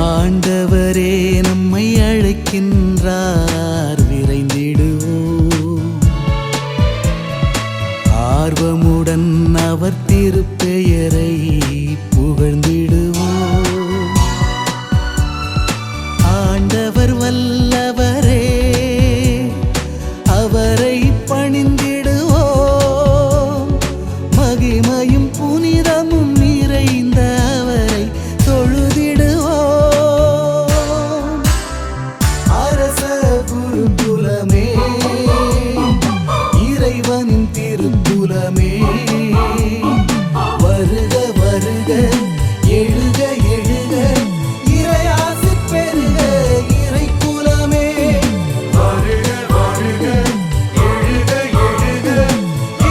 ஆண்டவரே நம்மை அழைக்கின்றார், விரைந்திடுவோம். ஆர்வமுடன் அவர் திருப்பெயரை புகழ்ந்திடுவோம். ஆண்டவர் வல்லவரே, அவரை பணிந்திடுவோம். மகிமையும் புனிதமும் நிறைந்த அவரை தொழுதிடுவோம். அரச குருகுலமே, இறைவனின் திருக்குலமே, வருக வருக, எழுக எழுக, இறையாசி பெருக, இறைக்குலமே. வருக வருக, எழுக எழுக,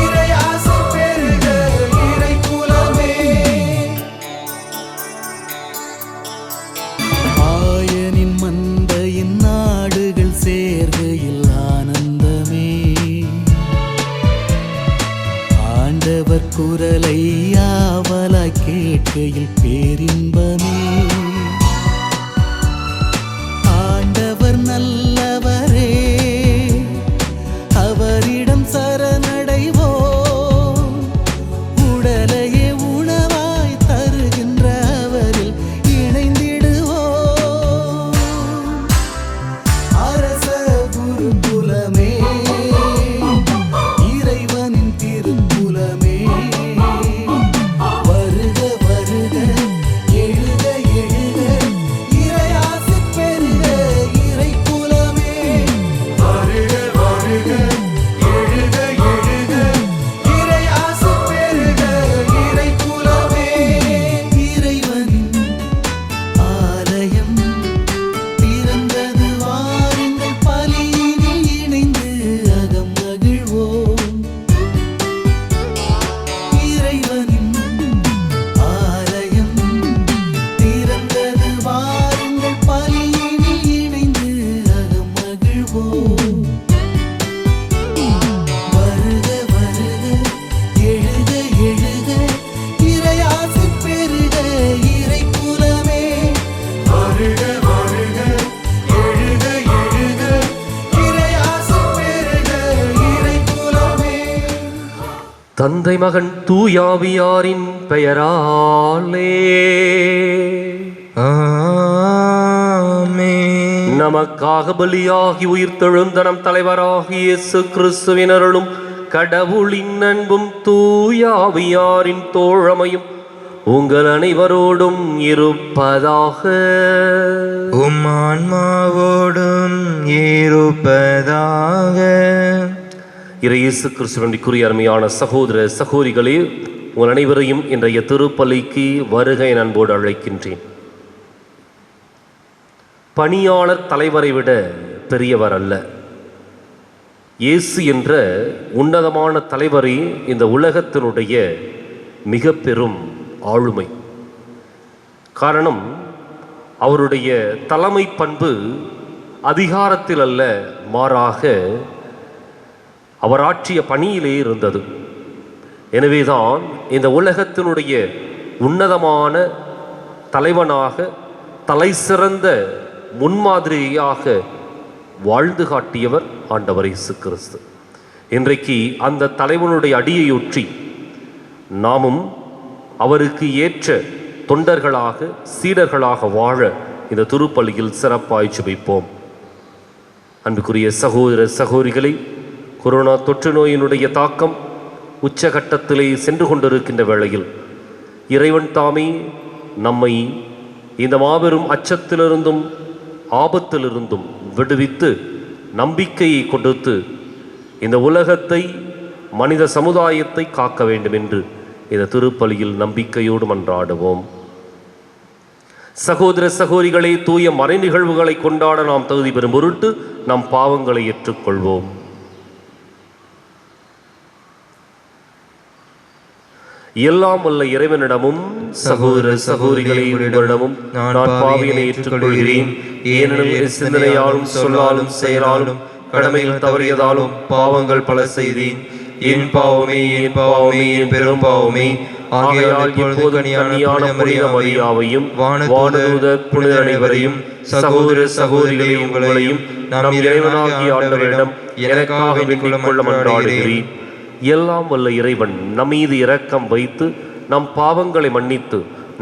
இறையாசி பெருக, இறைக்குலமே. ஆயனின் மந்தையின் நாடுகள் சேர்கையில் ஆனந்தமே. ஆண்டவர் குரலை ஆவலாய் கேட்கையில் பேரின்பமே. ஆண்டவர் நல்லவரே, அவரிடம் சரணடைவோம். உடலையே உணவாய் தருகின்ற அவரில் இணைந்திடுவோம். அரச குருகுலமே, இறைவனின் திருக்குலமே, வருக வருக, எழுக எழுக, இறையாசி பெருக, இறைக்குலமே. வருக வருக, எழுக எழுக, இறையாசி பெருக, இறைக்குலமே. இறைவனின் ஆலயம் திறந்தது, வாருங்கள் பலியினில் இணைந்து அகம் மகிழ்வோம். இறைவனின் ஆலயம் திறந்தது, வாருங்கள் பலியினில் இணைந்து அகம் மகிழ்வோம். வருக வருக, எழுக எழுக, இறையாசி பெருக, இறைக்குலமே. வருக வருக, எழுக எழுக, இறையாசி பெருக, இறைக்குலமே. தந்தை மகன் தூயாவியாரின் பெயராலே ஆமென். நமக்காக பலியாகி உயிர்த்தெழுந்த நம் தலைவராகிய இயேசு கிறிஸ்துவின் அருளும் கடவுளின் அன்பும் தூயாவியாரின் தோழமையும் உங்கள் அனைவரோடும் இருப்பதாக. உம் ஆன்மாவோடும் இருப்பதாக. இயேசு கிறிஸ்துவினுடைய அருமையான சகோதர சகோதரிகளே, உங்கள் அனைவரையும் இன்றைய திருப்பலிக்கு வருகை என அன்போடு அழைக்கின்றேன். பணியாளர் தலைவரை விட பெரியவர் அல்ல. இயேசு என்ற உன்னதமான தலைவரே இந்த உலகத்தினுடைய மிக பெரும் ஆளுமை. காரணம், அவருடைய தலைமை பண்பு அதிகாரத்தில் அல்ல, மாறாக அவர் ஆற்றிய பணியிலே இருந்தது. எனவேதான் இந்த உலகத்தினுடைய உன்னதமான தலைவனாக, தலை சிறந்த முன்மாதிரியாக வாழ்ந்து காட்டியவர் ஆண்டவர் இயேசு கிறிஸ்து. இன்றைக்கு அந்த தலைவனுடைய அடியையொற்றி நாமும் அவருக்கு ஏற்ற தொண்டர்களாக, சீடர்களாக வாழ இந்த திருப்பலியில் சிறப்பாய் ஜெபிப்போம். அன்புக்குரிய சகோதர சகோதரிகளை, கொரோனா தொற்று நோயினுடைய தாக்கம் உச்சகட்டத்திலே சென்று கொண்டிருக்கின்ற வேளையில் இறைவன் தாமே நம்மை இந்த மாபெரும் அச்சத்திலிருந்தும் ஆபத்திலிருந்தும் விடுவித்து நம்பிக்கையை கொடுத்து இந்த உலகத்தை, மனித சமுதாயத்தை காக்க வேண்டும் என்று இந்த திருப்பலியில் நம்பிக்கையோடு மன்றாடுவோம். சகோதர சகோதரிகளை தூய மறை நிகழ்வுகளை கொண்டாட நாம் தகுதி பெறும் பொருட்டு நம் பாவங்களை ஏற்றுக்கொள்வோம். எல்லாம் வல்ல இறைவனிடமும் சகோதர சகோதரிகளை உங்களிடமும் நான் பாவியனை ஏற்றுக்கொள்கிறேன். ஏனெனில் என் சிந்தனையாலும் சொல்லாலும் செயலாலும் கடமையில் தவறியதாலும் பாவங்கள் பல செய்தேன். என் பாவமே என் பாவமே என் பெரும் பாவமே. ஆகையால் இப்பொழுது கன்னியான புனித மரியாவையும் வானதூதர் புனித அனைவரையும் சகோதர சகோதரிகளை உங்களையும் நம் இறைவனாகிய ஆண்டவரிடம் எனக்காக வேண்டிக் கொள்ள மன்றாடுகிறேன். எல்லாம் வல்ல இறைவன் நம் மீது இரக்கம் வைத்து நம் பாவங்களை மன்னித்து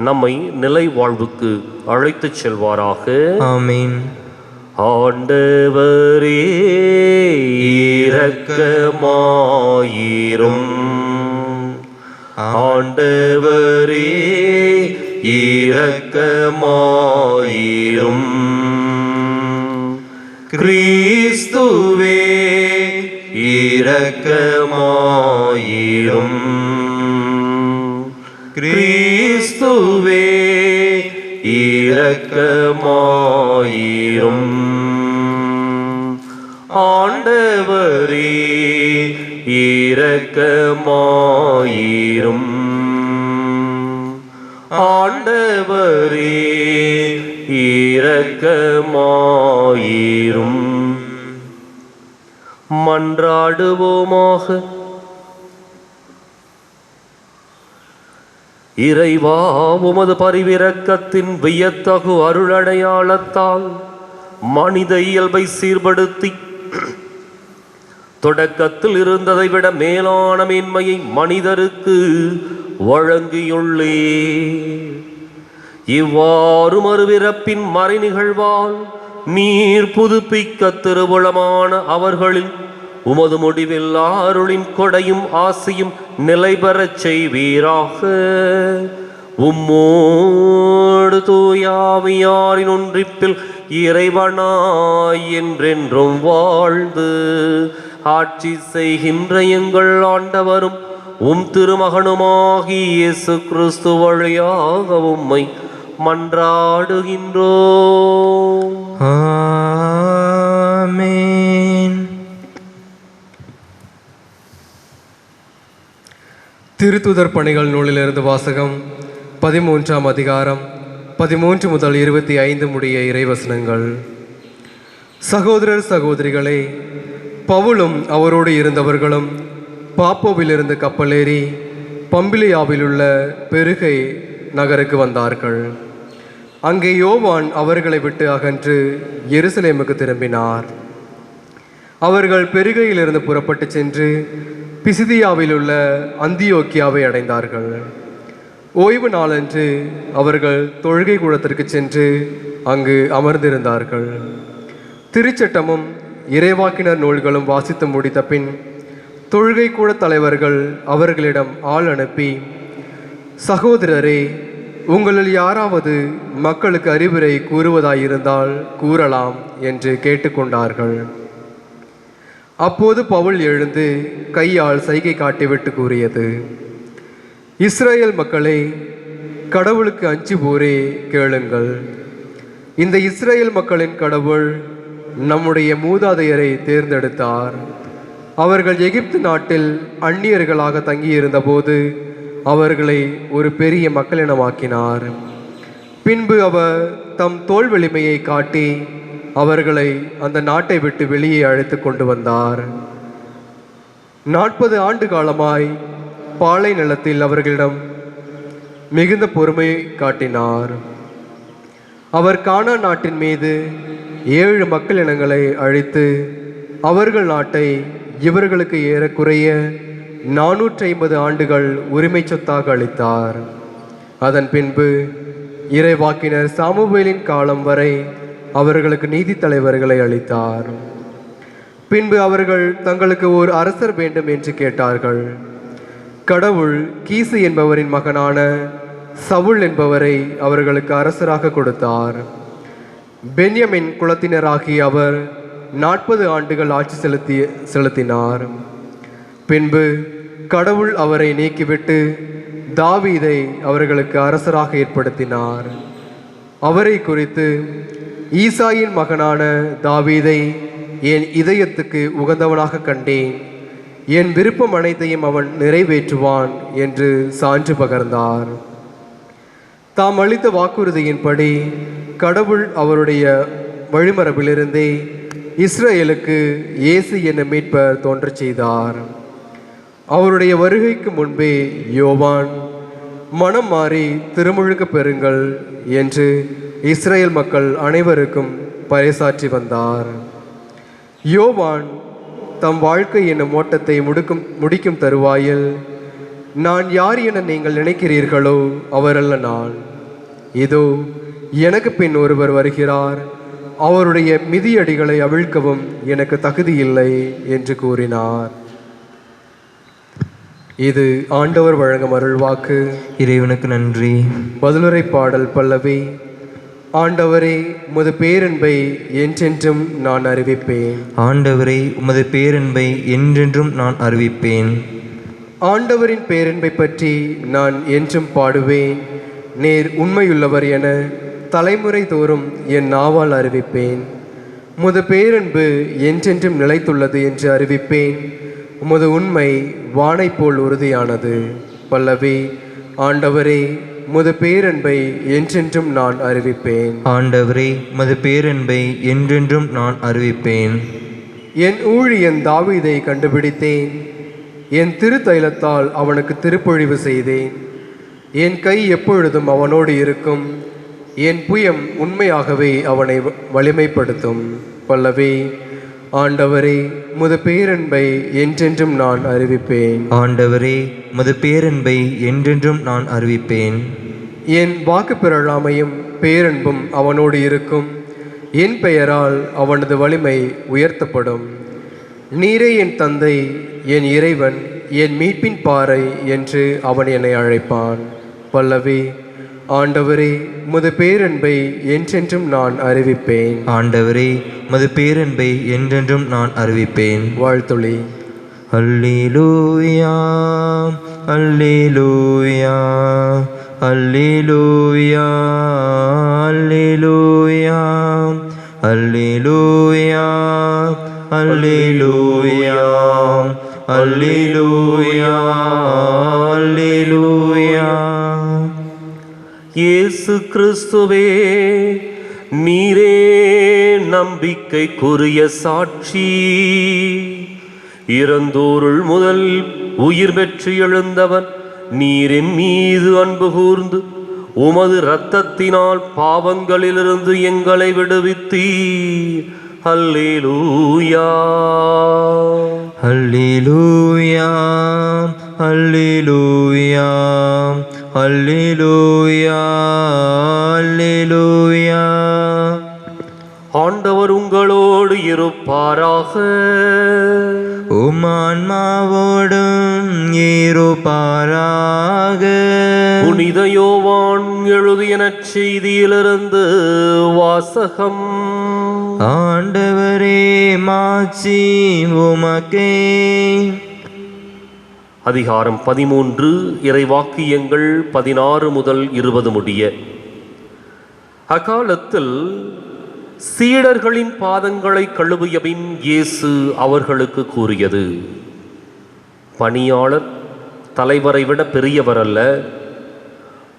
நம்மை நிலை வாழ்வுக்கு அழைத்துச் செல்வாராக. ஆமென். ஆண்டவரே இரக்கமாயிரும். ஆண்டவரே இரக்கமாயிரும். கிறிஸ்துவே இரக்கமாயிரும். கிறிஸ்துவே இரக்கமாயிரும். ஆண்டவரே இரக்கமாயிரும். ஆண்டவரே இரக்கமாயிரும். மன்றாடுவோமாக. இறைவா, உமது பரிவிரக்கத்தின் வியத்தகு அருளடையாளத்தால் மனித இயல்பை சீர்படுத்தி தொடக்கத்தில் இருந்ததை விட மேலான மேன்மையை மனிதருக்கு வழங்கியுள்ளே. இவ்வாறு மறுபிறப்பின் மறை நிகழ்வால் நீர் புதுப்பிக்க திருவுளமான அவர்களில் உமது முடிவில்லா அருளின் கொடையும் ஆசியும் நிலை பெறச் செய்வீராக. உம்மோடு தூயாவியாரின் ஒன்றிப்பில் இறைவனாய் என்றென்றும் வாழ்ந்து ஆட்சி செய்கின்ற எங்கள் ஆண்டவரும் உம் திருமகனுமாகி இயேசு கிறிஸ்து வழியாக உம்மை மன்றாடுகின்றோம். ஆமென். திருத்துதர் பணிகள் நூலிலிருந்து வாசகம். 13ஆம் அதிகாரம் 13 முதல் 25 முடிய இறைவசனங்கள். சகோதரர் சகோதரிகளே, பவுலும் அவரோடு இருந்தவர்களும் பாப்போவிலிருந்து கப்பலேறி பம்பிலியாவில் உள்ள பெருகை நகருக்கு வந்தார்கள். அங்கே யோவான் அவர்களை விட்டு அகன்று எருசலேமுக்கு திரும்பினார். அவர்கள் பெருகையிலிருந்து புறப்பட்டு சென்று பிசிதியாவில் உள்ள அந்தியோக்கியாவை அடைந்தார்கள். ஓய்வு நாளன்று அவர்கள் தொழுகை கூடத்திற்கு சென்று அங்கு அமர்ந்திருந்தார்கள். திருச்சட்டமும் இறைவாக்கினர் நூல்களும் வாசித்து முடித்த பின் தொழுகை கூட தலைவர்கள் அவர்களிடம் ஆள் அனுப்பி, சகோதரரே, உங்களில் யாராவது மக்களுக்கு அறிவுரை கூறுவதாயிருந்தால் கூறலாம் என்று கேட்டுக்கொண்டார்கள். அப்போது பவுல் எழுந்து கையால் சைகை காட்டிவிட்டு கூறியது, இஸ்ரேல் மக்களே, கடவுளுக்கு அஞ்சுவோரே கேளுங்கள். இந்த இஸ்ரேல் மக்களின் கடவுள் நம்முடைய மூதாதையரை தேர்ந்தெடுத்தார். அவர்கள் எகிப்து நாட்டில் அந்நியர்களாக தங்கியிருந்த போது அவர்களை ஒரு பெரிய மக்களினமாக்கினார். பின்பு அவர் தம் தோள் வலிமையை காட்டி அவர்களை அந்த நாட்டை விட்டு வெளியே அழைத்து கொண்டு வந்தார். 40 ஆண்டு காலமாய் பாலை நிலத்தில் அவர்களிடம் மிகுந்த பொறுமை காட்டினார். அவர் கானான் நாட்டின் மீது 7 மக்கள் இனங்களை அழித்து அவர்கள் நாட்டை இவர்களுக்கு ஏறக்குறைய 450 ஆண்டுகள் உரிமை சொத்தாக அளித்தார். அதன் பின்பு இறைவாக்கினர் சாமுவேலின் காலம் வரை அவர்களுக்கு நீதி தலைவர்களை அளித்தார். பின்பு அவர்கள் தங்களுக்கு ஓர் அரசர் வேண்டும் என்று கேட்டார்கள். கடவுள் கீசு என்பவரின் மகனான சவுல் என்பவரை அவர்களுக்கு அரசராக கொடுத்தார். பென்யமின் குலத்தினராகிய அவர் 40 ஆண்டுகள் ஆட்சி செலுத்தினார். பின்பு கடவுள் அவரை நீக்கிவிட்டு தாவீதை அவர்களுக்கு அரசராக ஏற்படுத்தினார். அவரை குறித்து, ஈசாயின் மகனான தாவீதை என் இதயத்துக்கு உகந்தவனாக கண்டேன், என் விருப்பம் அனைத்தையும் அவன் நிறைவேற்றுவான் என்று சான்று பகர்ந்தார். தாம் அளித்த வாக்குறுதியின்படி கடவுள் அவருடைய வழிமரபிலிருந்தே இஸ்ரேலுக்கு இயேசு என மீட்பர் தோன்றச் செய்தார். அவருடைய வருகைக்கு முன்பே யோவான், மனம் மாறி திருமுழுக்கு பெறுங்கள் என்று இஸ்ரேல் மக்கள் அனைவருக்கும் பறைசாற்றி வந்தார். யோவான் தம் வாழ்க்கை என்னும் ஓட்டத்தை முடிக்கும் தருவாயில், நான் யார் என நீங்கள் நினைக்கிறீர்களோ அவரல்ல நான், இதோ எனக்கு பின் ஒருவர் வருகிறார், அவருடைய மிதியடிகளை அவிழ்க்கவும் எனக்கு தகுதியில்லை என்று கூறினார். இது ஆண்டவர் வழங்கும் அருள்வாக்கு. இறைவனுக்கு நன்றி. பதிலுரை பாடல் பல்லவி. ஆண்டவரே, உமது பேரன்பை என்றென்றும் நான் அறிவிப்பேன். ஆண்டவரே, உமது பேரன்பை என்றென்றும் நான் அறிவிப்பேன். ஆண்டவரின் பேரன்பை பற்றி நான் என்றும் பாடுவேன். நேர் உண்மையுள்ளவர் என தலைமுறை தோறும் என் நாவால் அறிவிப்பேன். உமது பேரன்பு என்றென்றும் நிலைத்துள்ளது என்று அறிவிப்பேன். உமது உண்மை வானை போல் உறுதியானது. பல்லவி. ஆண்டவரே, உமது பேரன்பை என்றென்றும் நான் அறிவிப்பேன். ஆண்டவரே, உமது பேரன்பை என்றென்றும் நான் அறிவிப்பேன். என் ஊழியன் தாவீதை கண்டுபிடித்தேன், என் திருத்தைலத்தால் அவனுக்கு திருப்பொழிவு செய்தேன். என் கை எப்பொழுதும் அவனோடு இருக்கும், என் புயம் உண்மையாகவே அவனை வலிமைப்படுத்தும். பல்லவி. ஆண்டவரே, உமது பேரன்பை என்றென்றும் நான் அறிவிப்பேன். ஆண்டவரே, உமது பேரன்பை என்றென்றும் நான் அறிவிப்பேன். என் வாக்கு பிறழாமையும் பேரன்பும் அவனோடு இருக்கும், என் பெயரால் அவனது வலிமை உயர்த்தப்படும். நீரே என் தந்தை, என் இறைவன், என் மீட்பின் பாறை என்று அவன் என்னை அழைப்பான். பல்லவி. ஆண்டவரே, உமது பேரன்பை என்றென்றும் நான் அறிவிப்பேன். ஆண்டவரே, உமது பேரன்பை என்றென்றும் நான் அறிவிப்பேன். வாழ்த்துளி. அல்லேலூயா, அல்லேலூயா, அல்லேலூயா, அல்லேலூயா, அல்லேலூயா, அல்லேலூயா, அல்லேலூயா, அல்லேலூயா. இயேசு கிறிஸ்துவே, நீரே நம்பிக்கைக்குரிய சாட்சி. இறந்தோருள் முதல் உயிர் பெற்று எழுந்தவன் நீரின் மீது அன்பு கூர்ந்து உமது இரத்தத்தினால் பாவங்களிலிருந்து எங்களை விடுவித்தீர். அல்லேலூயா, அல்லேலூயா, அல்லேலூயா, அல்லேலூயா, அல்லேலூயா. ஆண்டவர் உங்களோடு இருப்பாராக. உம் ஆன்மாவோடும் இருப்பாராக. புனித யோவான் எழுதிய நற்செய்தியிலிருந்து வாசகம். ஆண்டவரே, மாட்சி உமக்கே. அதிகாரம் 13, இறைவாக்கியங்கள் 16 முதல் 20 முடிய. அக்காலத்தில் சீடர்களின் பாதங்களை கழுவிய பின் இயேசு அவர்களுக்கு கூறியது, பணியாளர் தலைவரை விட பெரியவர் அல்ல,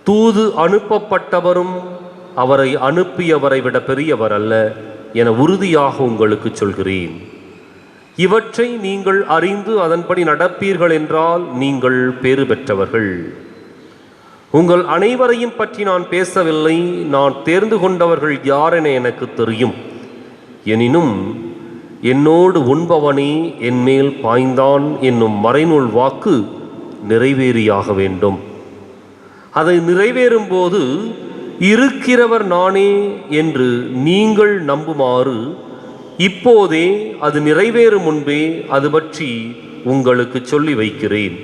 தூது அனுப்பப்பட்டவரும் அவரை அனுப்பியவரை விட பெரியவர் அல்ல என உறுதியாக உங்களுக்கு சொல்கிறேன். இவற்றை நீங்கள் அறிந்து அதன்படி நடப்பீர்கள் என்றால் நீங்கள் பேறு பெற்றவர்கள். உங்கள் அனைவரையும் பற்றி நான் பேசவில்லை, நான் தேர்ந்து கொண்டவர்கள் யார் என எனக்கு தெரியும். எனினும் என்னோடு உண்பவனே என்மேல் பாய்ந்தான் என்னும் மறைநூல் வாக்கு நிறைவேறியாக வேண்டும். அதை நிறைவேறும் போது இருக்கிறவர் நானே என்று நீங்கள் நம்புமாறு இப்போதே அது நிறைவேறும் முன்பே அது பற்றி உங்களுக்கு சொல்லி வைக்கிறேன்.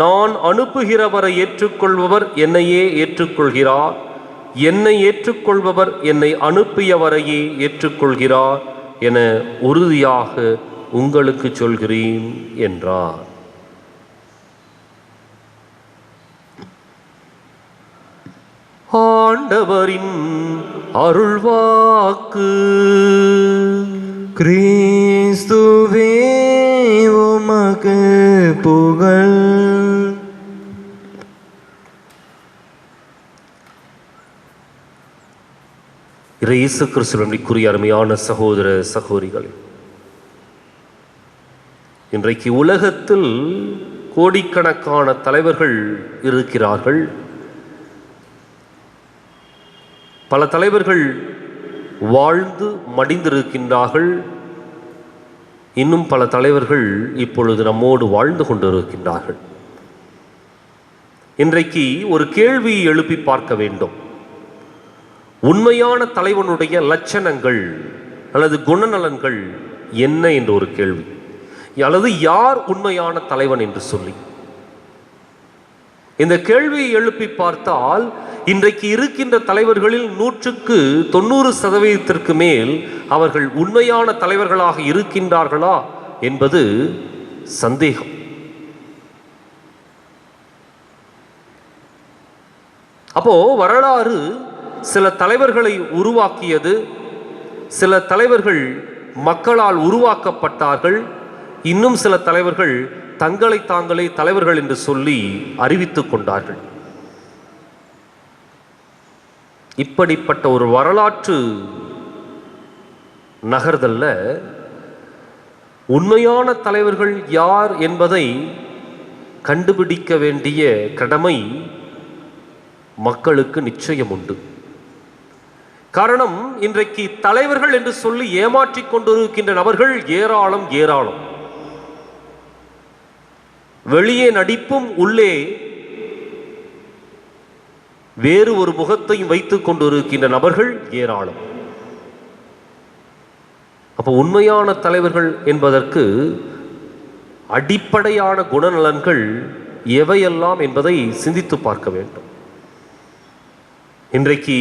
நான் அனுப்புகிறவரை ஏற்றுக்கொள்பவர் என்னையே ஏற்றுக்கொள்கிறார், என்னை ஏற்றுக்கொள்பவர் என்னை அனுப்பியவரையே ஏற்றுக்கொள்கிறார் என உறுதியாக உங்களுக்கு சொல்கிறேன் என்றார். ஆண்டவரின் அருள்வாக்கு. கிறிஸ்துவே உமக்கு புகழ். இயேசு கிறிஸ்துவின் அருமையான சகோதர சகோதரிகளே, இன்றைக்கு உலகத்தில் கோடிக்கணக்கான தலைவர்கள் இருக்கிறார்கள். பல தலைவர்கள் வாழ்ந்து மடிந்திருக்கின்றார்கள். இன்னும் பல தலைவர்கள் இப்பொழுது நம்மோடு வாழ்ந்து கொண்டிருக்கின்றார்கள். இன்றைக்கு ஒரு கேள்வி எழுப்பி பார்க்க வேண்டும். உண்மையான தலைவனுடைய லட்சணங்கள் அல்லது குணநலன்கள் என்ன என்ற ஒரு கேள்வி, அல்லது யார் உண்மையான தலைவன் என்று சொல்லி இந்த கேள்வியை எழுப்பி பார்த்தால் இன்றைக்கு இருக்கின்ற தலைவர்களில் 90% மேல் அவர்கள் உண்மையான தலைவர்களாக இருக்கின்றார்களா என்பது சந்தேகம். அப்போ வரலாறு சில தலைவர்களை உருவாக்கியது. சில தலைவர்கள் மக்களால் உருவாக்கப்பட்டார்கள். இன்னும் சில தலைவர்கள் தங்களை தாங்களே தலைவர்கள் என்று சொல்லி அறிவித்துக் கொண்டார்கள். இப்படிப்பட்ட ஒரு வரலாற்று நகர்தல்ல உண்மையான தலைவர்கள் யார் என்பதை கண்டுபிடிக்க வேண்டிய கடமை மக்களுக்கு நிச்சயம் உண்டு. காரணம், இன்றைக்கு தலைவர்கள் என்று சொல்லி ஏமாற்றிக் கொண்டிருக்கின்ற நபர்கள் ஏராளம் ஏராளம். வெளியே நடிப்பும் உள்ளே வேறு ஒரு முகத்தையும் வைத்துக் கொண்டிருக்கின்ற நபர்கள் ஏராளம். அப்போ உண்மையான தலைவர்கள் என்பதற்கு அடிப்படையான குணநலன்கள் எவையெல்லாம் என்பதை சிந்தித்து பார்க்க வேண்டும். இன்றைக்கு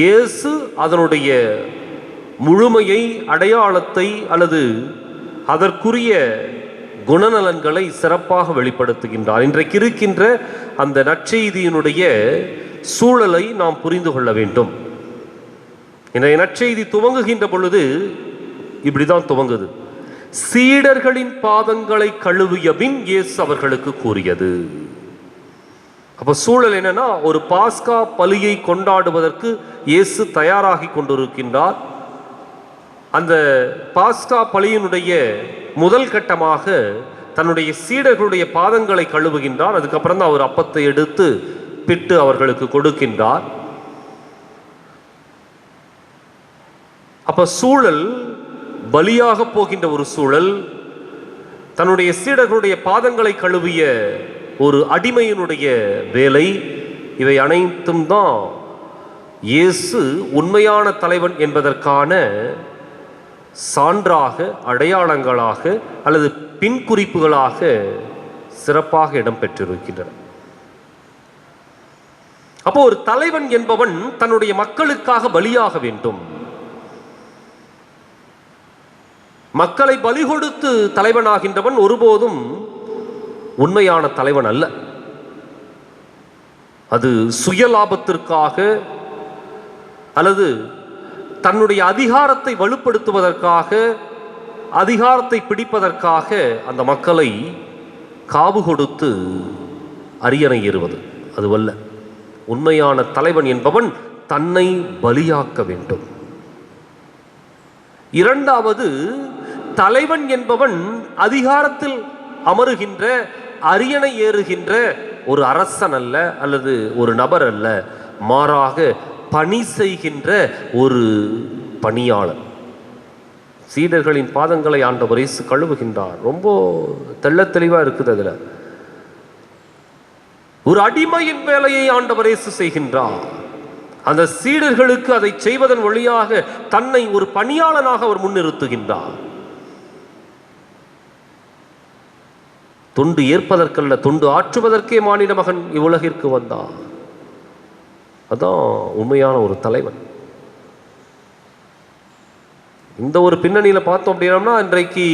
இயேசு அதனுடைய முழுமையை, அடையாளத்தை அல்லது அதற்குரிய குணநலன்களை சிறப்பாக வெளிப்படுத்துகின்றார். இன்றைக்கு இருக்கின்ற அந்த நற்செய்தியினுடைய சூழலை நாம் புரிந்து கொள்ள வேண்டும். இன்றைய நற்செய்தி துவங்குகின்ற பொழுது இப்படிதான் துவங்குது. சீடர்களின் பாதங்களை கழுவிய பின் இயேசு அவர்களுக்கு கூறியது. அப்ப சூழல் என்னன்னா, ஒரு பாஸ்கா பலியை கொண்டாடுவதற்கு இயேசு தயாராகி கொண்டிருக்கின்றார். அந்த பாஸ்கா பலியினுடைய முதல் கட்டமாக தன்னுடைய சீடர்களுடைய பாதங்களை கழுவுகின்றார். அதுக்கப்புறம் தான் அவர் அப்பத்தை எடுத்து பிட்டு அவர்களுக்கு கொடுக்கின்றார். அப்ப சூழல் பலியாக போகின்ற ஒரு சூழல், தன்னுடைய சீடர்களுடைய பாதங்களை கழுவிய ஒரு அடிமையினுடைய வேலை, இவை அனைத்தும் தான் இயேசு உண்மையான தலைவன் என்பதற்கான சான்றாக, அடையாளங்களாக அல்லது பின்குறிப்புகளாக சிறப்பாக இடம்பெற்றிருக்கின்றன. அப்போ ஒரு தலைவன் என்பவன் தன்னுடைய மக்களுக்காக பலியாக வேண்டும். மக்களை பலி கொடுத்து தலைவனாகின்றவன் ஒருபோதும் உண்மையான தலைவன் அல்ல. அது சுயலாபத்திற்காக அல்லது தன்னுடைய அதிகாரத்தை வலுப்படுத்துவதற்காக, அதிகாரத்தை பிடிப்பதற்காக அந்த மக்களை காவு கொடுத்து அரியணை ஏறுவது அதுவல்ல. உண்மையான தலைவன் என்பவன் தன்னை பலியாக்க வேண்டும். இரண்டாவது, தலைவன் என்பவன் அதிகாரத்தில் அமருகின்ற, அரியணை ஏறுகின்ற ஒரு அரசன் அல்ல அல்லது ஒரு நபர் அல்ல, மாறாக பணி செய்கின்ற ஒரு பணியாளர். சீடர்களின் பாதங்களை ஆண்டவர் இயேசு கழுவுகின்றார். ரொம்ப தெள்ளத் தெளிவா இருக்குது. அதுல ஒரு அடிமையின் வேலையை ஆண்டவர் இயேசு செய்கின்றார். அந்த சீடர்களுக்கு அதை செய்வதன் வழியாக தன்னை ஒரு பணியாளனாக அவர் முன்னிறுத்துகின்றார். தொண்டு ஏற்பதற்கல்ல, தொண்டு ஆற்றுவதற்கே மானிட மகன் இவ்வுலகிற்கு வந்தார். அதான் உண்மையான ஒரு தலைவன். இந்த ஒரு பின்னணியில பார்த்தோம் அப்படின்னா, இன்றைக்கு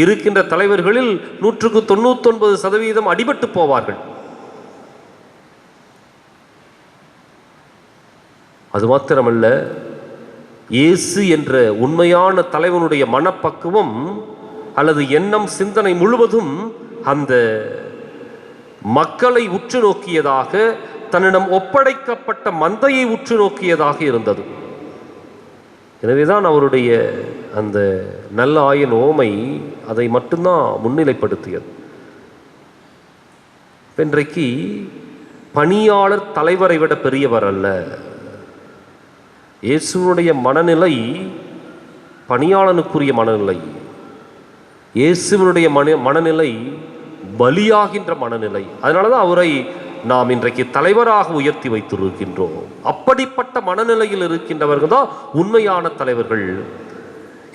இருக்கின்ற தலைவர்களில் 99% அடிபட்டு போவார்கள். அது மாத்திரமல்ல, இயேசு என்ற உண்மையான தலைவனுடைய மனப்பக்குவம் அல்லது எண்ணம், சிந்தனை முழுவதும் அந்த மக்களை உற்று நோக்கியதாக, தன்னிடம் ஒப்படைக்கப்பட்ட மந்தையை உற்று நோக்கியதாக இருந்தது. எனவேதான் அவருடைய அந்த நல்ல ஆயன் ஓமை அதை மட்டும்தான் முன்னிலைப்படுத்தியது. இன்றைக்கு பணியாளர் தலைவரை விட பெரியவர் அல்ல. இயேசுனுடைய மனநிலை பணியாளனுக்குரிய மனநிலை. இயேசுவனுடைய மனநிலை பலியாகின்ற மனநிலை. அதனால தான் அவரை நாம் இன்றைக்கு தலைவராக உயர்த்தி வைத்திருக்கின்றோம். அப்படிப்பட்ட மனநிலையில் இருக்கின்றவர்கள் தான் உண்மையான தலைவர்கள்.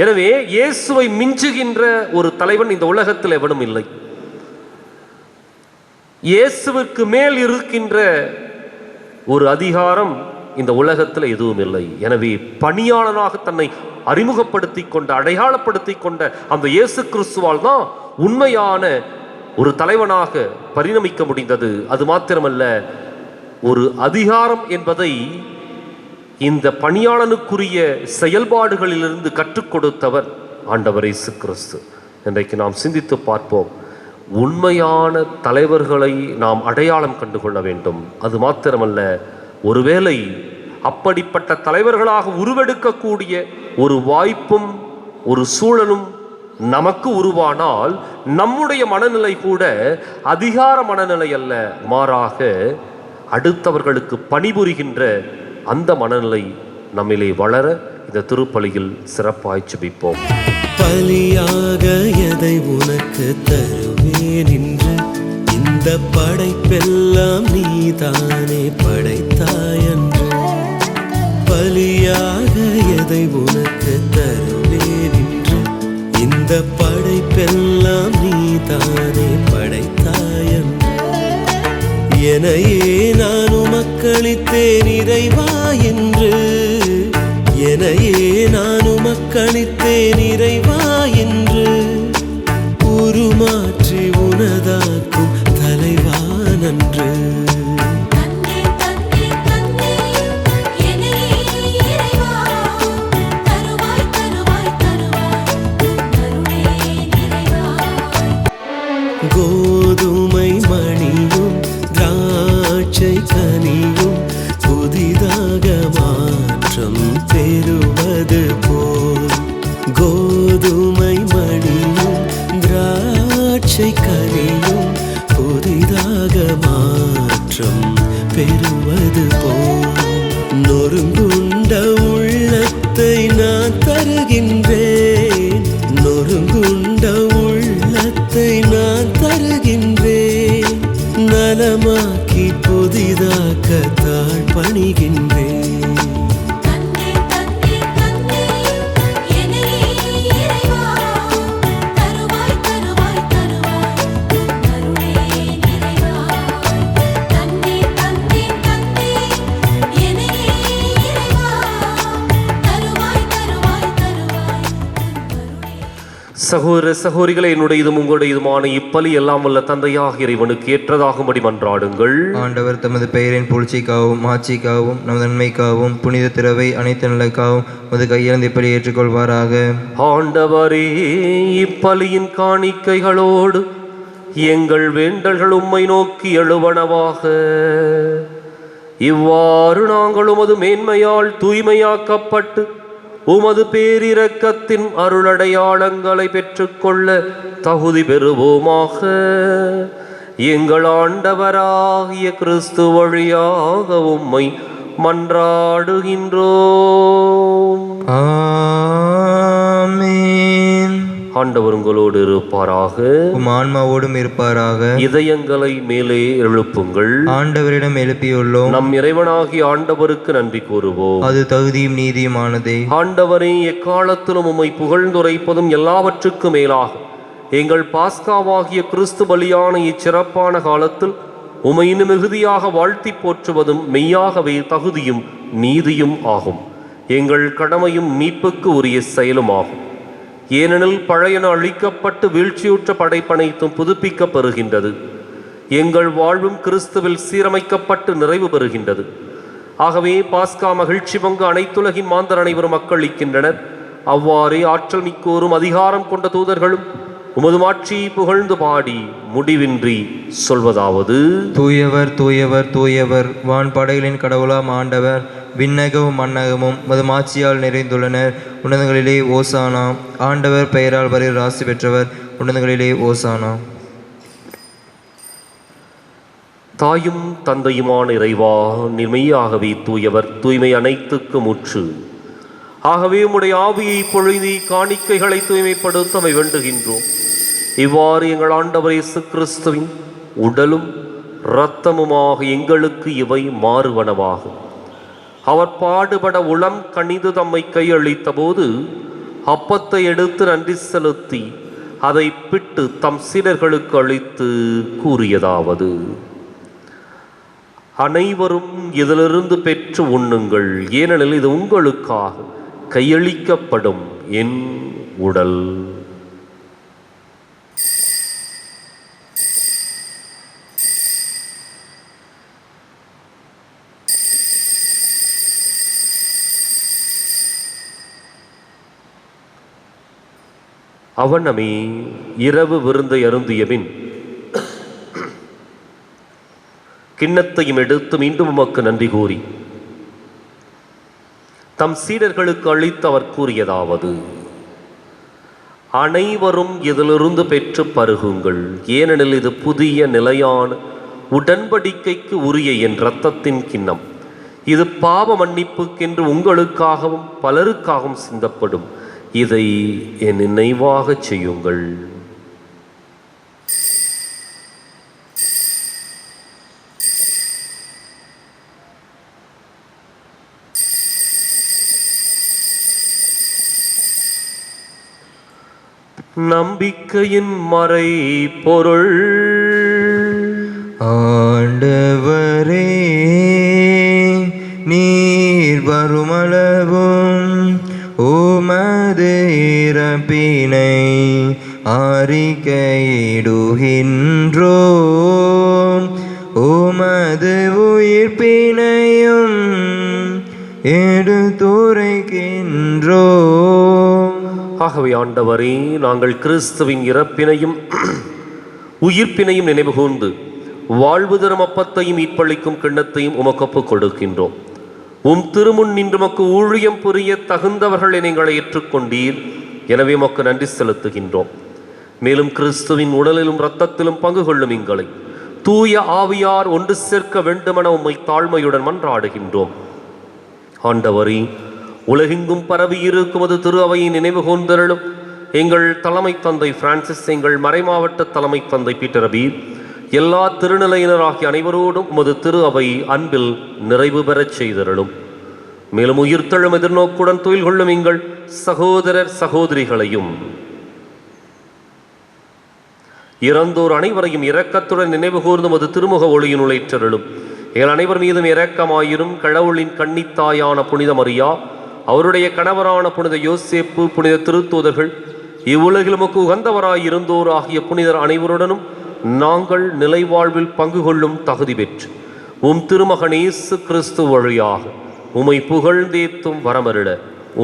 எனவே இயேசுவை மிஞ்சுகின்ற ஒரு தலைவன் இந்த உலகத்தில் எவனும் இல்லை. இயேசுவுக்கு மேல் இருக்கின்ற ஒரு அதிகாரம் இந்த உலகத்தில் எதுவும் இல்லை. எனவே பணியாளனாக தன்னை அறிமுகப்படுத்தி கொண்ட, அடையாளப்படுத்தி கொண்ட அந்த இயேசு கிறிஸ்துவால் தான் உண்மையான ஒரு தலைவனாக பரிணமிக்க முடிந்தது. அது மாத்திரமல்ல, ஒரு அதிகாரம் என்பதை இந்த பணியாளனுக்குரிய செயல்பாடுகளிலிருந்து கற்றுக் கொடுத்தவர் ஆண்டவர் இயேசு கிறிஸ்து. இன்றைக்கு நாம் சிந்தித்து பார்ப்போம். உண்மையான தலைவர்களை நாம் அடையாளம் கண்டுகொள்ள வேண்டும். அது மாத்திரமல்ல, ஒருவேளை அப்படிப்பட்ட தலைவர்களாக உருவெடுக்கக்கூடிய ஒரு வாய்ப்பும் ஒரு சூழலும் நமக்கு உருவானால், நம்முடைய மனநிலை கூட அதிகார மனநிலை அல்ல, மாறாக அடுத்தவர்களுக்கு பணிபுரிகின்ற அந்த மனநிலை நம்மிலே வளர இந்த திருப்பலியில் சிறப்பாய் ஜெபிப்போம். பலியாக எதை உனக்கு தருவேன் என்று இந்த படைப்பெல்லாம் நீதானே படைத்தாயன்று. பலியாக எதை உனக்கு தருவேன் என்று இந்த படைப்பெல்லாம் நீதானே படைத்தாயன்று. எனையே நான் உமக்களித்தேன் இறைவா என்று, எனையே நான் உமக்களித்தேன் இறைவா என்று உருமாற்றி உனதாக்கும் தலைவா நன்று. கோதுமை மணியும் திராட்சை கனியும் புதிதாக மாற்றம் பெறுவது போல், கோதுமை மணியும் திராட்சை கனியும் புதிதாக மாற்றம் பெறுவது போல், நொறுங்குண்ட உள்ளத்தை நான் தருகின்றேன், நொறுங்குண்ட உள்ளத்தை நான் தருகின்றேன், நலமாக்கி புதிதாக்க தாழ் பணிகின்றேன். சகோதர சகோதரிகளை, என்னுடைய இதும் உங்களுடைய இதுமான இப்பலி எல்லாம் வல்ல தந்தையாக இறைவனுக்கு ஏற்றதாகும்படி மன்றாடுங்கள். ஆண்டவர் தமது பெயரின் புகழ்ச்சிக்காகவும் ஆட்சிக்காகவும் நமது நன்மைக்காகவும் புனித திரவை அனைத்து நிலைக்காகவும் மது கையிலிருந்து இப்பலி ஏற்றுக்கொள்வாராக. ஆண்டவரே, இப்பலியின் காணிக்கைகளோடு எங்கள் வேண்டல்கள் உம்மை நோக்கி எழுவனவாக. இவ்வாறு நாங்கள் உமது மேன்மையால் தூய்மையாக்கப்பட்டு உமது பேரிரக்கத்தின் அருளடையாளங்களை பெற்றுக்கொள்ள தகுதி பெறுவோமாக. எங்கள் ஆண்டவராகிய கிறிஸ்து வழியாக உம்மை மன்றாடுகின்றோம். ஆமென். ஆண்டவர் உங்களோடு இருப்பாராக, உம் ஆன்மாவோடும் இருப்பாராக. இதயங்களை மேலே எழுப்புங்கள். ஆண்டவரிடம் எழுப்பியுள்ளோம், நம் இறைவனாகிய ஆண்டவருக்கு நன்றி கூறுவோம். அது தகுதியும் நீதியுமானதே. ஆண்டவரே, எக்காலத்திலும் உம்மை புகழ்ந்துரைப்பதும் எல்லாவற்றுக்கும் மேலாக எங்கள் பாஸ்காவாகிய கிறிஸ்து பலியான இச்சிறப்பான காலத்தில் உம்மை இன்னும் மிகுதியாக வாழ்த்தி போற்றுவதும் மெய்யாகவே தகுதியும் நீதியும் ஆகும். எங்கள் கடமையும் மீட்புக்கு உரிய செயலும் ஆகும். ஏனெனில் பழையன அழிக்கப்பட்டு வீழ்ச்சியுற்ற படைப்பனைத்தும் புதுப்பிக்கப் பெறுகின்றது. எங்கள் வாழ்வும் கிறிஸ்துவில் சீரமைக்கப்பட்டு நிறைவு பெறுகின்றது. ஆகவே பாஸ்கா மகிழ்ச்சி பங்கு அனைத்துலகின் மாந்தர் அனைவரும் மக்களிக்கின்றனர். அவ்வாறே ஆற்றல் மிக்கோரும் அதிகாரம் கொண்ட தூதர்களும் உமது மாட்சியை புகழ்ந்து பாடி முடிவின்றி சொல்வதாவது: தூயவர் தூயவர் தூயவர், வான்படைகளின் கடவுளாம் ஆண்டவர், விண்ணகமும் மண்ணகமும் மது மாட்சியால் நிறைந்துள்ளனர். உன்னதங்களிலே ஓசானா. ஆண்டவர் பெயரால் வருகிற ஆசி பெற்றவர். உன்னதங்களிலே ஓசானா. தாயும் தந்தையுமான இறைவா, நிர்மையாகவே தூயவர், தூய்மை அனைத்துக்கு முற்று. ஆகவே உம்முடைய ஆவியை பொழுதி காணிக்கைகளை தூய்மைப்படுத்தமை வேண்டுகின்றோம். இவ்வாறு எங்கள் ஆண்டவர் இயேசு கிறிஸ்துவின் உடலும் இரத்தமுமாக எங்களுக்கு இவை மாறுவனவாகும். அவர் பாடுபட உளம் கனிந்து தம்மை கையளித்த போது அப்பத்தை எடுத்து நன்றி செலுத்தி அதை பிட்டு தம் சீடர்களுக்கு அளித்து கூறியதாவது: அனைவரும் இதிலிருந்து பெற்று உண்ணுங்கள், ஏனெனில் இது உங்களுக்காக கையளிக்கப்படும் என் உடல். அவனமே இரவு விருந்தை அருந்தியபின் கிண்ணத்தையும் எடுத்து மீண்டும் உமக்கு நன்றி கூறி தம் சீடர்களுக்கு அளித்து அவர் கூறியதாவது: அனைவரும் இதிலிருந்து பெற்று பருகுங்கள், ஏனெனில் இது புதிய நிலையான உடன்படிக்கைக்கு உரிய என் இரத்தத்தின் கிண்ணம். இது பாவ மன்னிப்புக்கென்று உங்களுக்காகவும் பலருக்காகவும் சிந்தப்படும். இதை என் நினைவாக செய்யுங்கள். நம்பிக்கையின் மறை பொருள். ஆண்டவரே, நீர் வருமளவும் உமது இறப்பினை அறிக்கையிடுகின்றோம், உமது உயிர்ப்பினையும் எடுத்துரைக்கின்றோம். ஆகவே ஆண்டவரே, நாங்கள் கிறிஸ்துவின் இறப்பினையும் உயிர்ப்பினையும் நினைவு கூர்ந்து வாழ்வு தரும் அப்பத்தையும் மீட்பளிக்கும் கிண்ணத்தையும் உமக்கொப்புக் கொடுக்கின்றோம். உம் திருமுன் நின்று மக்கு ஊழியம் புரிய தகுந்தவர்களை நீங்கள் ஏற்றுக்கொண்டீர். எனவே மக்கு நன்றி செலுத்துகின்றோம். மேலும் கிறிஸ்துவின் உடலிலும் இரத்தத்திலும் பங்கு கொள்ளும் எங்களை தூய ஆவியார் ஒன்று சேர்க்க வேண்டுமென உம்மை தாழ்மையுடன் மன்றாடுகின்றோம். ஆண்டவரே, உலகெங்கும் பரவி இருக்கும் அது திரு அவையை நினைவு கூர்ந்தருளும். எங்கள் தலைமை தந்தை பிரான்சிஸ், எங்கள் மறைமாவட்ட தலைமை தந்தை பீட்டர் அபீர், எல்லா திருநிலையினராகிய அனைவரோடும் உமது திரு அவை அன்பில் நிறைவு பெறச் செய்தருளும். மேலும் உயிர்த்தெழும் எதிர்நோக்குடன் துயில் கொள்ளும் எங்கள் சகோதரர் சகோதரிகளையும் இறந்தோர் அனைவரையும் இரக்கத்துடன் நினைவு கூர்ந்து உமது திருமுக ஒளியினுள் ஏற்றருளும். எங்கள் அனைவர் மீதும் இரக்கமாயிரும். கடவுளின் கன்னித்தாயான புனித மரியா, அவருடைய கணவரான புனித யோசேப்பு, புனித திருத்தூதர்கள், இவ்வுலகில் உமக்கு உகந்தவராய் இருந்தோர் ஆகிய புனிதர் அனைவருடனும் நாங்கள் நிலை வாழ்வில் பங்கு கொள்ளும் தகுதி பெற்று உம் திருமகன் இயேசு கிறிஸ்து வழியாக உம்மை புகழ்ந்தேத்தும் வரமருள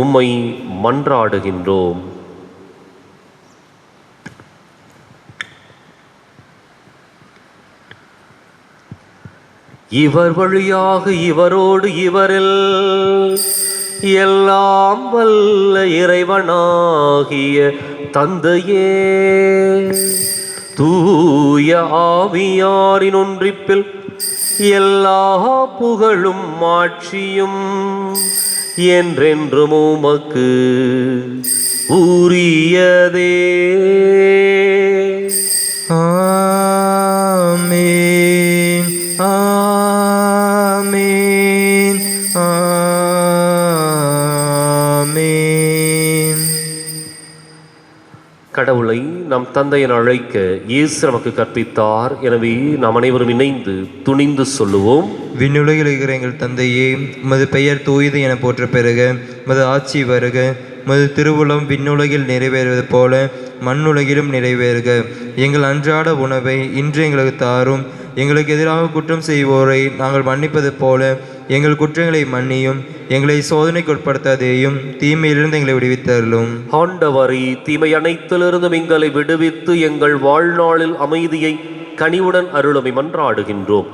உம்மை மன்றாடுகின்றோம். இவர் வழியாக இவரோடு இவரில் எல்லாம் வல்ல இறைவனாகிய தந்தையே, தூய ஆவியாரின் ஒன்றிப்பில் எல்லா புகழும் மாட்சியும் என்றென்றும் உமக்கு உரியதே. ஆமென், ஆமென், ஆமென். கடவுளை நம் தந்தை என அழைக்க இயேசு நமக்கு கற்பித்தார். எனவே நாம் அனைவரும் இணைந்து துணிந்து சொல்லுவோம்: விண்ணுலகில் இருக்கிற எங்கள் தந்தையே, உமது பெயர் தூயது என போற்ற பெறுக. உமது ஆட்சி வருக. உமது திருவுளம் விண்ணுலகில் நிறைவேறுவது போல மண்ணுலகிலும் நிறைவேறுக. எங்கள் அன்றாட உணவை இன்று எங்களுக்கு தாரும். எங்களுக்கு எதிராக குற்றம் செய்வோரை நாங்கள் மன்னிப்பது போல எங்கள் குற்றங்களை மன்னியும், எங்களை சோதனைக்குட்படுத்தாதேயும், தீமையிலிருந்து எங்களை விடுவித்தருளும். ஆண்டவரே, தீமை அனைத்திலிருந்தும் எங்களை விடுவித்து எங்கள் வாழ்நாளில் அமைதியை கனிவுடன் அருளுமை மன்றாடுகின்றோம்.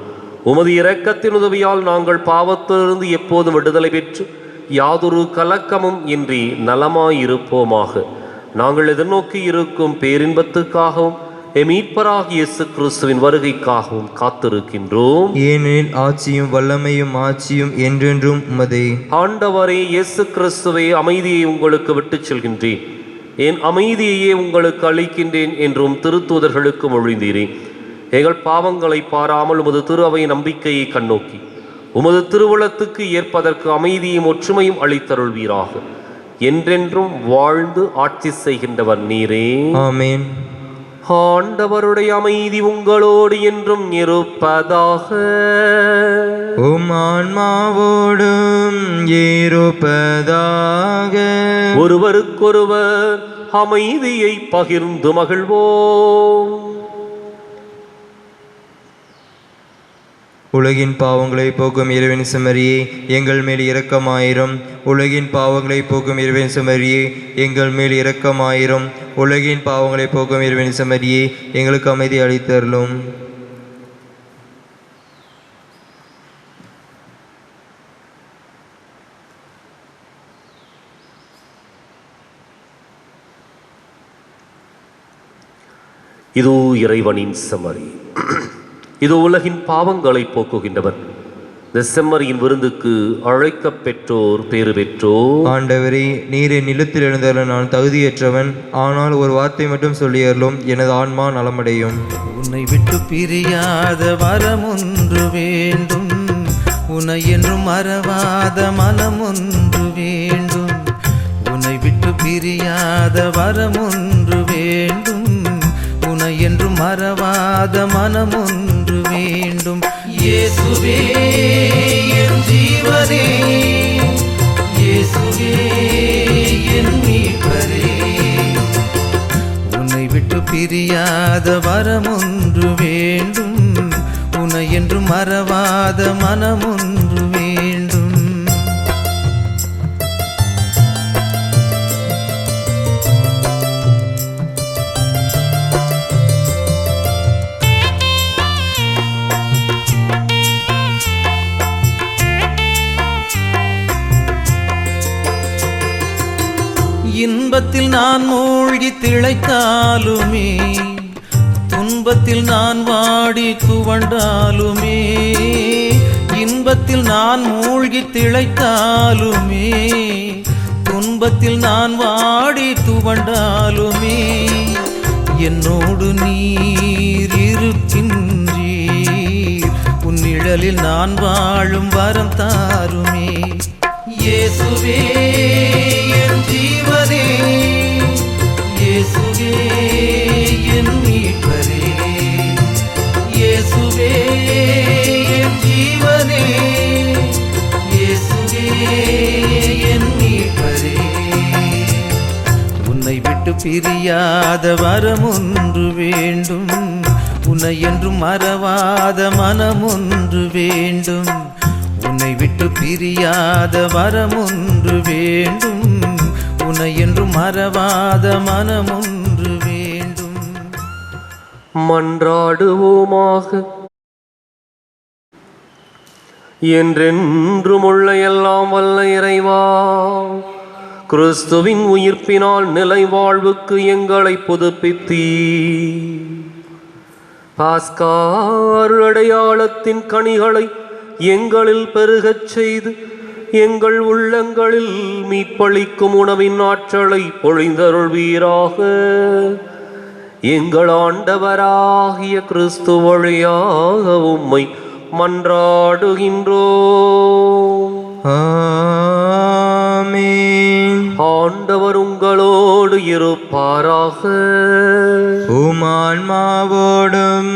உமது இரக்கத்தின் உதவியால் நாங்கள் பாவத்திலிருந்து எப்போதும் விடுதலை பெற்று யாதொரு கலக்கமும் இன்றி நலமாயிருப்போமாக. நாங்கள் எதிர்நோக்கி இருக்கும் பேரின்பத்துக்காகவும் மீட்பராகிய இயேசு கிறிஸ்துவின் வருகைக்காகவும் காத்திருக்கின்றோம். ஏனெனில் ஆட்சியும் வல்லமையும் ஆட்சியும் என்றென்றும் உமதே. ஆண்டவரே இயேசு கிறிஸ்துவே, அமைதியை உங்களுக்கு விட்டுச் செல்கின்றேன், என் அமைதியையே உங்களுக்கு அளிக்கின்றேன் என்றும் திருத்தூதர்களுக்கு மொழிந்தீரேன். எங்கள் பாவங்களை பாராமல் உமது திரு அவை நம்பிக்கையை கண்ணோக்கி உமது திருவுளத்துக்கு ஏற்பதற்கு அமைதியும் ஒற்றுமையும் அளித்தருள்வீராக. என்றென்றும் வாழ்ந்து ஆட்சி செய்கின்றவர் நீரே. ஆமென். ஆண்டவருடைய அமைதி உங்களோடு என்றும் இருப்பதாக. உம் ஆன்மாவோடும் இருப்பதாக. ஒருவருக்கொருவர் அமைதியை பகிர்ந்து மகிழ்வோம். உலகின் பாவங்களை போக்கும் இறைவன் செம்மறியே, எங்கள் மேல் இரக்கமாயிரும். உலகின் பாவங்களை போக்கும் இறைவன் செம்மறியே, எங்கள் மேல் இரக்கமாயிரும். உலகின் பாவங்களை போக்கும் இறைவன் செம்மறியே, எங்களுக்கு அமைதி அளித்தருளும். இதோ இறைவனின் செம்மறி, இது உலகின் பாவங்களை போக்குகின்றவர். இந்த செம்மறியின் விருந்துக்கு அழைக்கப் பெற்றோர் பேறு பெற்றோர். ஆண்டவரே, நீரை நிலத்தில் எழுந்தருள நான் தகுதியற்றவன், ஆனால் ஒரு வார்த்தை மட்டும் சொல்லியருளும், எனது ஆன்மா நலமடையும். உன்னை விட்டு பிரியாத வரமொன்று வேண்டும், உன்னை என்றும் மறவாத மனமொன்று வேண்டும். உன்னை விட்டு பிரியாத வரமொன்று வேண்டும், உன்னை என்றும் மறவாத மனமொன்று வேண்டும். இயேசுவே என் ஜீவனே, இயேசுவே என் மீட்பரே, உன்னை விட்டு பிரியாத வரமொன்று வேண்டும், உன்னை என்றும் மறவாத மனமொன்று வேண்டும். இன்பத்தில் நான் மூழ்கி திளைத்தாலுமே, துன்பத்தில் நான் வாடி துவண்டாலுமே. இன்பத்தில் நான் மூழ்கி திளைத்தாலுமே, துன்பத்தில் நான் வாடி துவண்டாலுமே. என்னோடு நீர் இருக்கின்றீர், உன் நிழலில் நான் வாழும் வரம் தாருமே. இயேசுவே என் ஜீவனே, இயேசுவே என் மீட்பரே, இயேசுவே என் ஜீவனே, இயேசுவே என் மீட்பரே. உன்னை விட்டு பிரியாத வரமொன்று வேண்டும், உன்னை என்றும் மறவாத மனமொன்று வேண்டும். உன்னை விட்டு பிரியாத வரமொன்று வேண்டும், உன்னை என்றும் மறவாத மனமொன்று வேண்டும். மன்றாடுவோமாக. என்றென்றும் உள்ள எல்லாம் வல்ல இறைவா, கிறிஸ்துவின் உயிர்ப்பினால் நிலை வாழ்வுக்கு எங்களை புதுப்பித்தீர். பாஸ்கா அடையாளத்தின் கனிகளை எங்களில் பெருகச் செய்து எங்கள் உள்ளங்களில் மீட்பளிக்கும் உணவின் ஆற்றலை பொழிந்தருள்வீராக. எங்கள் ஆண்டவராகிய கிறிஸ்து வழியாக உம்மை மன்றாடுகின்றோம். ஆமென். ஆண்டவர் உங்களோடு இருப்பாராக. உம் ஆன்மாவோடும்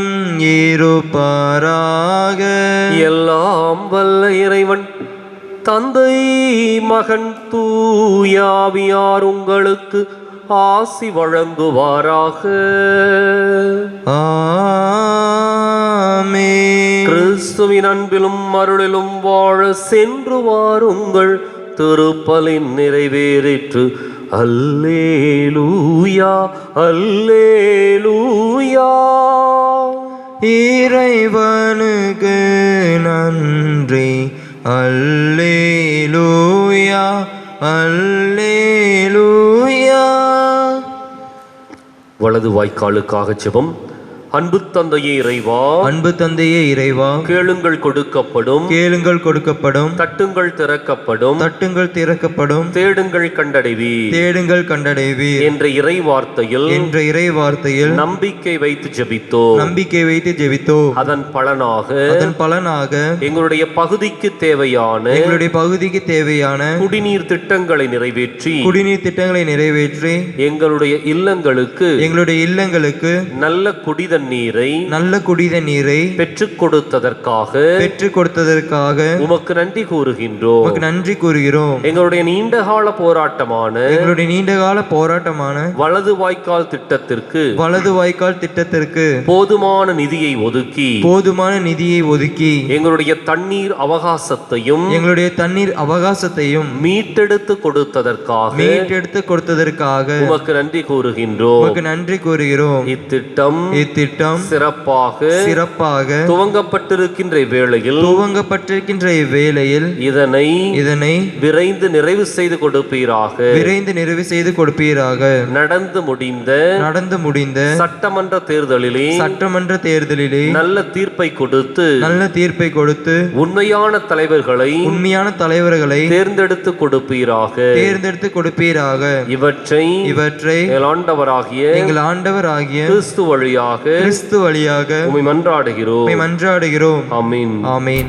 இருப்பாராக. எல்லாம் வல்ல இறைவன் தந்தை, மகன், தூயாவியார் உங்களுக்கு ஆசி வழங்குவாராக. ஆமென். ஆமென். கிறிஸ்துவின் அன்பிலும் அருளிலும் வாழ சென்று வாருங்கள். திருப்பலின் நிறைவேறிற்று. அல்லேலூயா அல்லேலூயா. இறைவனுக்கு நன்றி. அல்லேலூயா அல்லேலூயா. வலது வாய்க்காலுக்காக ஜெபம். அன்பு தந்தையே இறைவா, அன்பு தந்தையே இறைவா, கேளுங்கள் கொடுக்கப்படும், கேளுங்கள் கொடுக்கப்படும், தட்டுங்கள் திறக்கப்படும், தட்டுங்கள் திறக்கப்படும், தேடுங்கள் கண்டடைவீர் தேடுங்கள் கண்டடைவீர் என்ற இறை வார்த்தையில் என்ற இறை வார்த்தையில் நம்பிக்கை வைத்து ஜெபித்தோம். நம்பிக்கை வைத்து ஜெபித்தோம். அதன் பலனாக எங்களுடைய பகுதிக்கு தேவையான எங்களுடைய பகுதிக்கு தேவையான குடிநீர் திட்டங்களை நிறைவேற்றி குடிநீர் திட்டங்களை நிறைவேற்றி எங்களுடைய இல்லங்களுக்கு நல்ல குடித நீரை பெற்றுக் கொடுத்ததற்காக உமக்கு நன்றி கூறுகின்றோம். எங்களுடைய நீண்டகால போராட்டமான வலது வாய்க்கால் திட்டத்திற்கு போதுமான நிதியை ஒதுக்கி எங்களுடைய தண்ணீர் அவகாசத்தையும் மீட்டெடுத்து கொடுத்ததற்காக உமக்கு நன்றி கூறுகின்றோம். இத்திட்டம் சிறப்பாக துவங்கப்பட்டிருக்கின்ற வேளையில் இதனை விரைந்து நிறைவு செய்து கொடுப்பீராக. நடந்து முடிந்த சட்டமன்ற தேர்தலிலே நல்ல தீர்ப்பை கொடுத்து உண்மையான தலைவர்களை தேர்ந்தெடுத்து கொடுப்பீராக. இவற்றை எங்கள் ஆண்டவராகிய கிறிஸ்து வழியாக உம்மை மன்றாடுகிறோம். ஆமென்.